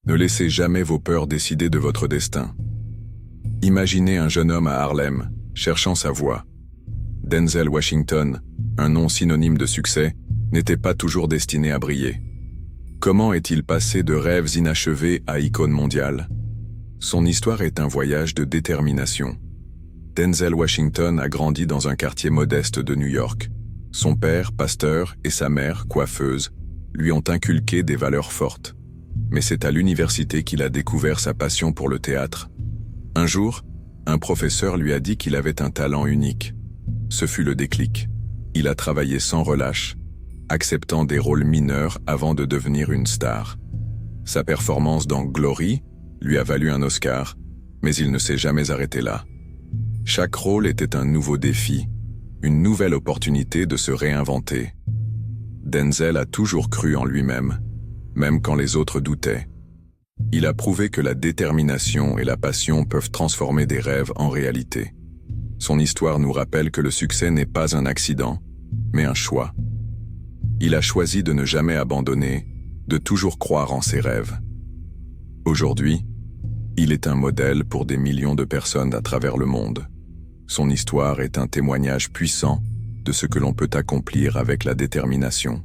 Ne laissez jamais vos peurs décider de votre destin. Imaginez un jeune homme à Harlem, cherchant sa voie. Denzel Washington, un nom synonyme de succès, n'était pas toujours destiné à briller. Comment est-il passé de rêves inachevés à icône mondiale? Son histoire est un voyage de détermination. Denzel Washington a grandi dans un quartier modeste de New York. Son père, pasteur, et sa mère, coiffeuse, lui ont inculqué des valeurs fortes. Mais c'est à l'université qu'il a découvert sa passion pour le théâtre. Un jour, un professeur lui a dit qu'il avait un talent unique. Ce fut le déclic. Il a travaillé sans relâche, acceptant des rôles mineurs avant de devenir une star. Sa performance dans Glory lui a valu un Oscar, mais il ne s'est jamais arrêté là. Chaque rôle était un nouveau défi, une nouvelle opportunité de se réinventer. Denzel a toujours cru en lui-même, même quand les autres doutaient. Il a prouvé que la détermination et la passion peuvent transformer des rêves en réalité. Son histoire nous rappelle que le succès n'est pas un accident, mais un choix. Il a choisi de ne jamais abandonner, de toujours croire en ses rêves. Aujourd'hui, il est un modèle pour des millions de personnes à travers le monde. Son histoire est un témoignage puissant de ce que l'on peut accomplir avec la détermination.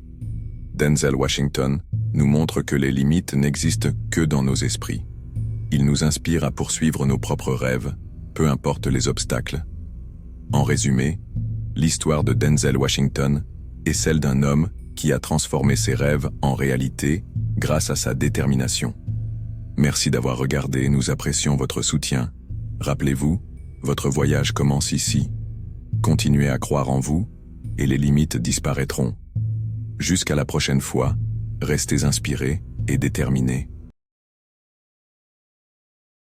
Denzel Washington nous montre que les limites n'existent que dans nos esprits. Il nous inspire à poursuivre nos propres rêves, peu importe les obstacles. En résumé, l'histoire de Denzel Washington est celle d'un homme qui a transformé ses rêves en réalité grâce à sa détermination. Merci d'avoir regardé, nous apprécions votre soutien. Rappelez-vous, votre voyage commence ici. Continuez à croire en vous, et les limites disparaîtront. Jusqu'à la prochaine fois, restez inspirés et déterminés.